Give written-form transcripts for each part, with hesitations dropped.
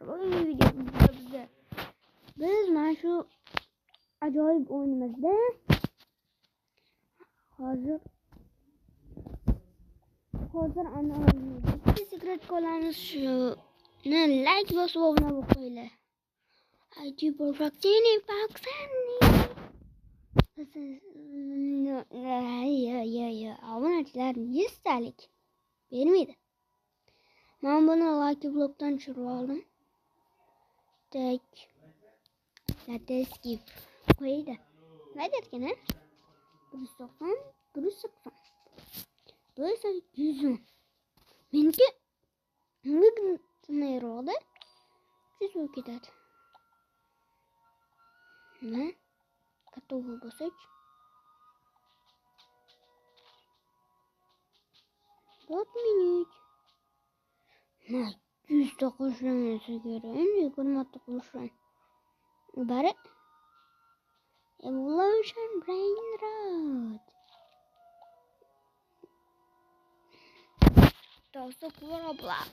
Bugungi videomizda biz mana shu ajoyib o'yinimizda hozir ana bitta sekret qolamiz. Shuni like bosib obuna bo'lib qo'yinglar. IT Perfectini obunachilar 100 talik bermaydi. Men buni like blokdan tushirib oldim. Tak. Let's skip. Qo'ydi. Nima derkan? 190, 180. Bu esa 110. Menga nima siz bo'lib ketadi. Nima? Katta bo'lsak 4 minut. Nah, 100 ta qo'shilmasa kerak. Endi 1 marta qo'shilgan. Bari Evolution Brain Rot. Dosto Roblox.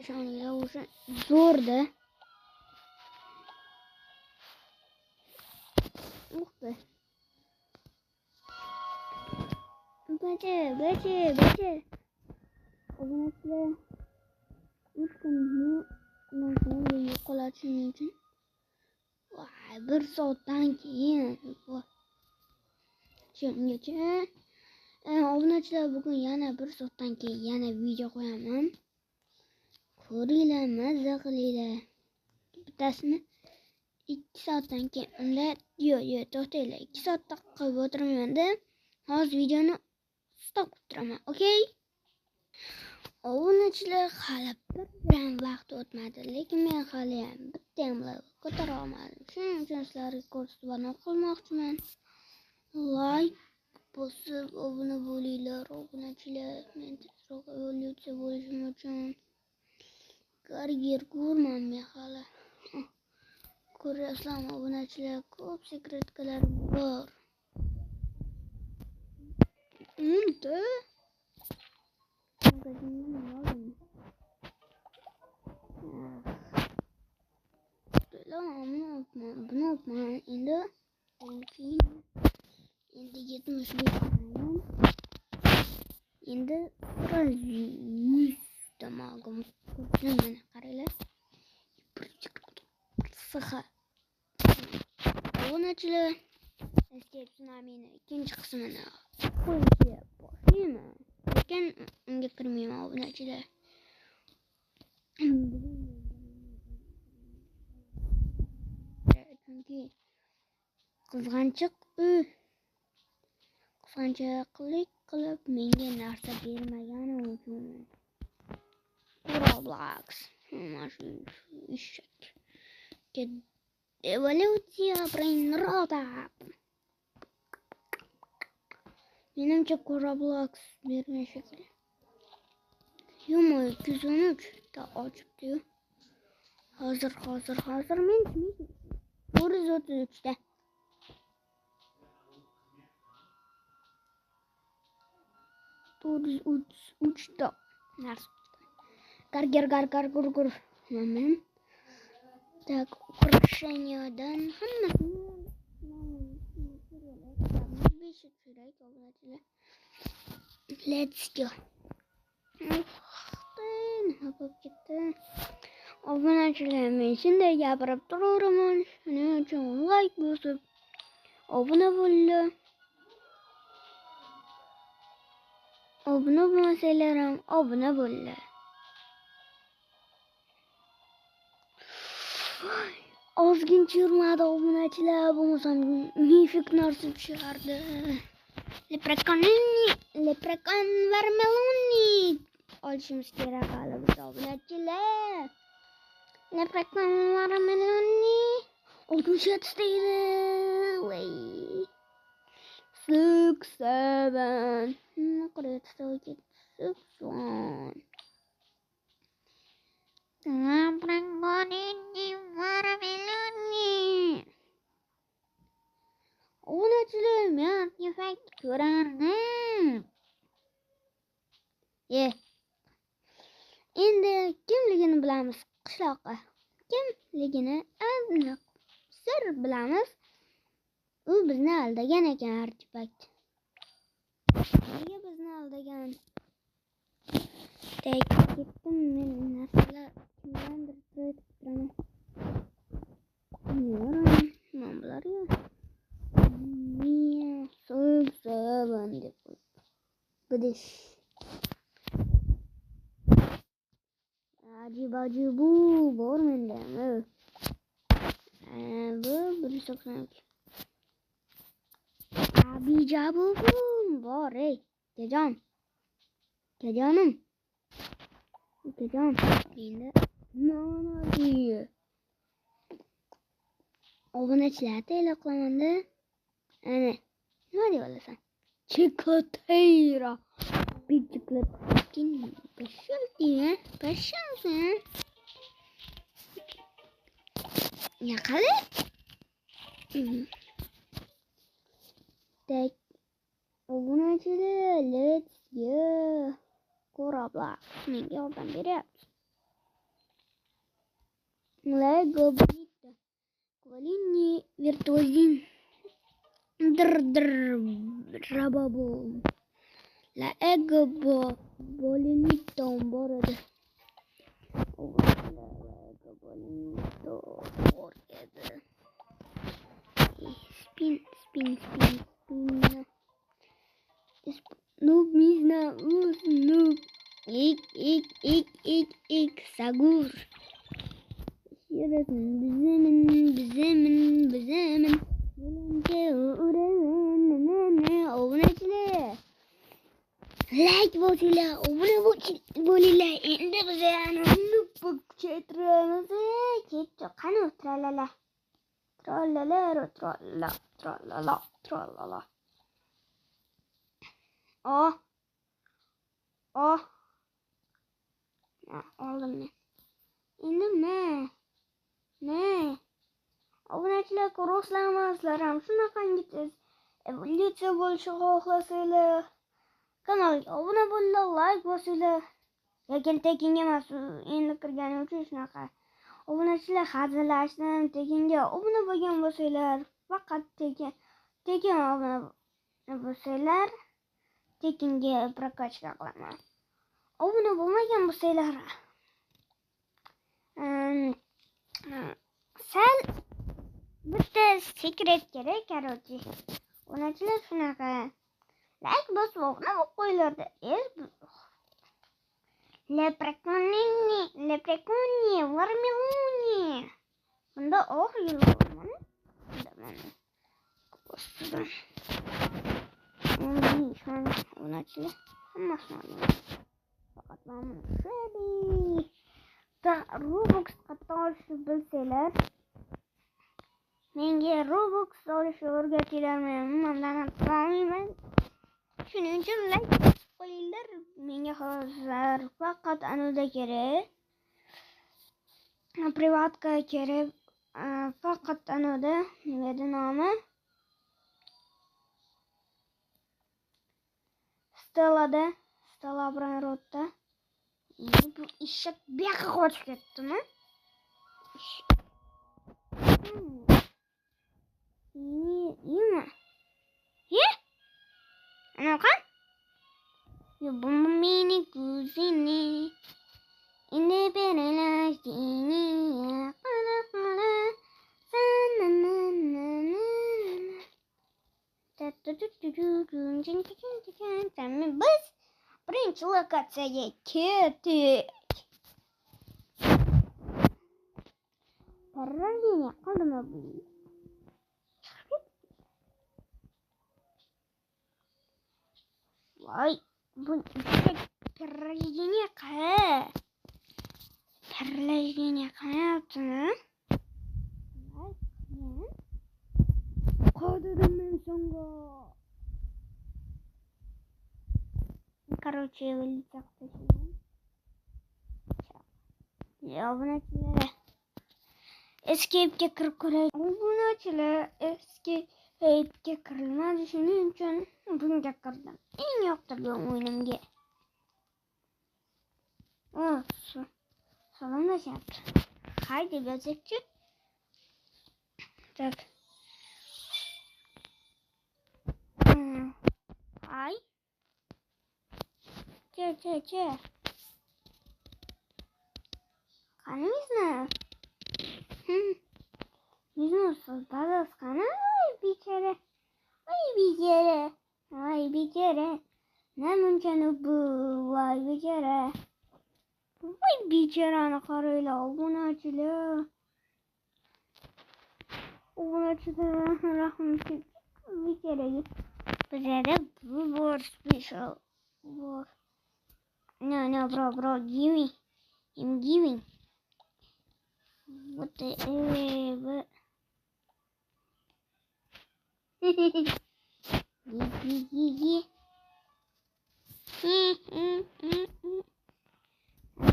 Shunga o'sha zo'rda. Uxda. Baca. Obunachilar 3 kunni yo'qoladi shuning uchun. Voy, 1 soatdan keyin shungacha obunachilar bugun yana 1 soatdan keyin yana video qo'yaman. Ko'ringlar, mazza qilinglar. Bittasini 2 soatdan keyin unda yo'q, to'xtanglar. 2 soatda qilib o'tirmayman-da. Hozir videoni stop qilib turaman, okey? Obunachilar hali biram vaqt o'tmadi, lekin men hali ham bitta ham level ko'tara olmadim. Shuning uchun sizlarga ko'rsatib qolmoqchiman. Like bosib obuna bo'linglar, obunachilar. Men tezroq evolyutsiya bo'lishim uchun karger ko'rman men hali. Ko'ryapsizlarmi obunachilar? Ko'p sekretkalar bor. Unda endi 75 endi 100 tamog'im mana qaranglar. Obunachilar Escape Tsunami'ni ikkinchi qismini qo'yishga boshlayman. Lekin unga kirmayman obunachilar. Chunki qizg'anchiqlik qilib menga narsa bermagani uchun. Roblox. Mana shu ishak. Evolutsiya Brain Rot. Menimcha Roblox bergan shekilli. Yo'q, 213 ta ochibdi-yu. Hozir men 433 ta. Uchta narsa. Gar. Men tak украшениядан hammasini kerak obunachilar. Let's go. Nima bo'lib ketdi? Obunachilar, men shunday gapirib turaman. Shuning uchun like bosib obuna bo'linglar. Obuna bo'lmasanglar ham obuna bo'linglar. Ozgincha yurmadi obunachilar, bo'lmasam mifik narsa tushardi. Leprekon varmeloni olishimiz kerak hali biz obunachilar. Leprekon varmeloni 67 deydi. Voy. 67. Quriyatda 60. Obunachilar, men effekt ko'raman. Endi kimligini bilamiz qishloqqa. Kimligini aniq sir bilamiz. U bizni aldagan ekan Artipak. Nega bizni aldagan? Ketdim men narsalar kimdandir so'rab turaman. Nima bular ya? Miya so'yban deb. Bidish. Ajibu bor menda. Bu 192. Abijabu bor ey. Kajonim. Endi mana diye. Obunachilar tayyor qilamanda. Ana. Nima deb olasan? Chikotayra. Bichiklat. Pashalsin. Ya qali? Tak. Obunachilar, let's go. Ko'rablar. Menga yordam beryapti. Lego bitta. Kvalini virtuozin. Rababo. La ego bolinito borada. Ego bolinito borada. Spin. Noob mizna noob. Ik sagur. Bizemin. Obunachilar. Like bosinglar, obuna bo'linglar. Endi biz noob chetiramiz. Ketdi. Qani tralala. Oh. Oldim men. Endi ne? Obunachilar ko'rsamasizlar ham shunaqangi tez evolyutsiya bo'lishni xohlasanglar kanalga obuna bo'linglar, like bosinglar. Lekin tekinga emas, endi kirganim uchun shunaqa. Obunachilar hazillashdim, tekinga obuna bo'lgan bo'lsanglar, faqat tekin obuna bo'lsanglar, tekinga prokachka qilaman. Obuna bo'lmagan bo'lsanglar, sal bitta sekret kerak, короче. Obunachilar shunaqa. Like bosib obuna bo'lib qo'yinglar-da. Leprekonni, varmiluni. Bunda yuribman. Obunachilar hammasini faqat mana shunday. Robux qattiq bilsanglar, menga Robux olishni o'rgatinglar. Men bundan tanlayman. Shuning uchun like qo'yinglar. Menga hozir faqat anoda kerak. Privatka kerak. Faqat anoda. Nima edi nomi? Stella Bronrodda. Bu eshak buyoqqa qochib ketdimi? Anaqa? Bu meni kuzini. Indi berelashini. Qala. Biz birinchi lokatsiyaga ketdik. Parragina qildimi bu? Voy, bu parragina qayaptimi? Qo'ydim men songa. Короче, вылетел точно. Obunachilar escape'ga kirib ko'ray. Obunachilar escape'ga kirilmadi, shuning uchun bunga kirdim. Eng yoqtirgan o'yinimga. Olsun. Salonlaşyaptı. Haydi böcekçi. Tak. Ay. Çe. Kanımız ne? Bizim sultanız kanı bir kere. Ay bir kere. Ne mümkün bu vay bir kere. Vay bir kere ana karıyla obunacılı. Rahmetli bir kere. Bize de bu var special. Var. No bro give me. I'm giving. What the what? Ye.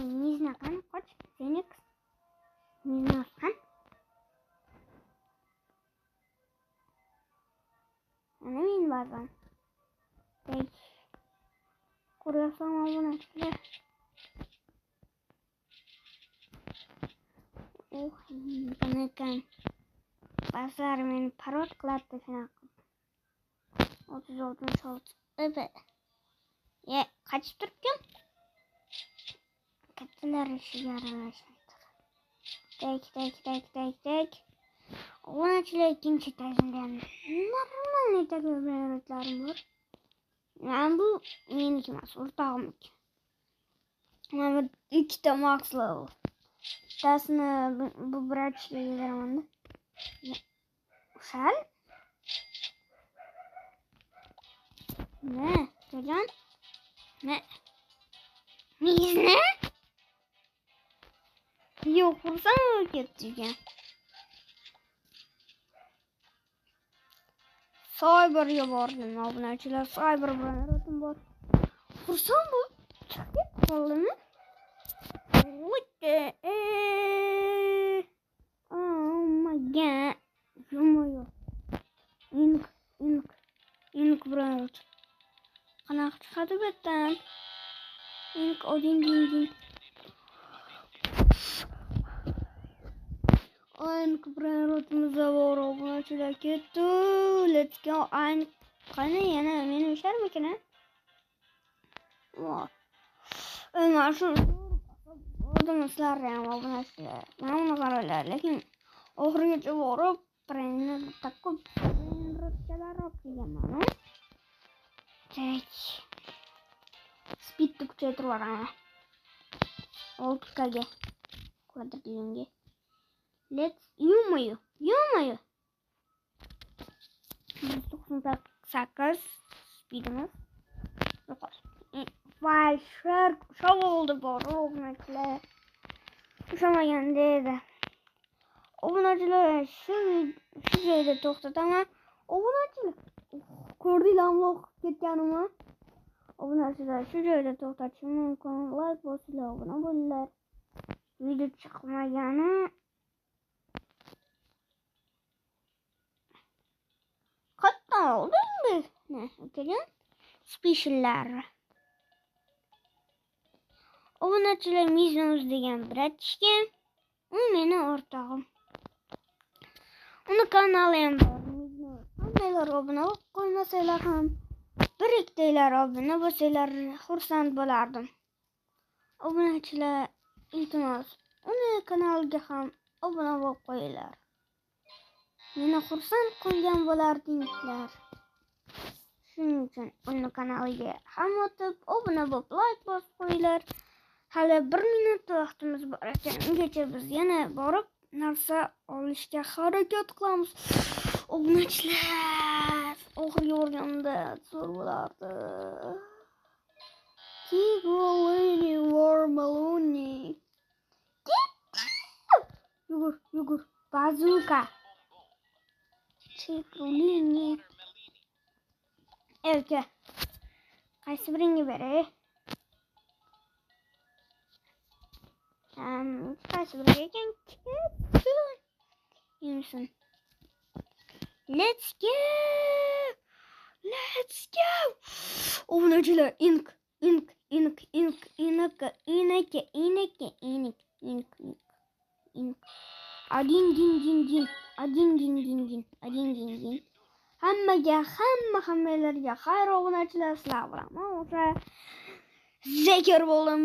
Не знаю, хочешь Феникс? Не знаю, Ana min bazen. Peki. Kuruyorsam bunu açtı. Bana kan. Bazılar beni parot kılattı falan. 30 oldu. Evet. Ya kaç Türk'üm? Kattılar işi yaralaşmıştır. Tek. Onun için ikinci tersinden. Normal ne de öğretlerim var. Yani bu yeni kimas. Ortağım ki. Ama iki de max level. Dersine bu bırakışla giderim onda. Uşal. Ne? Çocuğun? Ne? Biz ne? Yok vursana öldüreceğim. Cyber yapardım aboneciler. Cyber bana var. Vursam bu. Çok kaldı mı? What the oh my god. Yumuyor. İnk bırak. Kanak çıkardı betten. İnk o din. İnk bırakımıza var aboneciler gitti. Let's go. İnk kanı yana benim işler mi ki ne? Ömer şu odamızlar yani aboneciler. Ben onu kararlar. Lakin oxirgacha borib trenni takib rutkalar olib kelganman. Tak. Speedni kuchaytirib yuboraman. 6Kga kvadratga. Let's yumuyor. 98 speedimiz. Vay şov oldu bu robotlar. Uşamagan deydi. Obunachilar shu joyda to'xtataman. Obunachilar ko'rdinglarmi o'qib ketganimni? Obunachilar shu joyda to'xtatishim mumkin. Like bosinglar, obuna bo'linglar. Video chiqmagani qatdan oldingmi? Ne, o'tgan speciallar. Obunachilar Miznuz degan bratishga, u meni o'rtog'im. Uni kanali ham bor. Qandaylar obuna bo'lib qo'ymasanglar ham, bir ikkitalar obuna bo'lsanglar xursand bo'lardim. Obunachilar, iltimos, uni kanaliga ham obuna bo'lib qo'yinglar. Meni xursand qilgan bo'lardinglar. Shuning uchun uni kanaliga ham o'tib, obuna bo'lib, like bosib qo'yinglar. Hali 1 minut vaqtimiz bor ekan. Ungacha biz yana borib narsa olishga harakat qilamiz. Obunachilar, oxirgi o'rganda zo'r bo'lardi. Tigolini Warmaloni. Yugur. Bazuka. Tigolini. Evet. Qaysi biringa beray? Qaysi biriga ekan? Yursin. Let's go. Obunachilar, ink ink, ink, ink, ink, ink, ink, ink, ink, ink. Adin din din din. Adin din din din. Adin din din. Hammalarga xayr obunachilar, sizlar bilan o'sha zikr bo'ldim.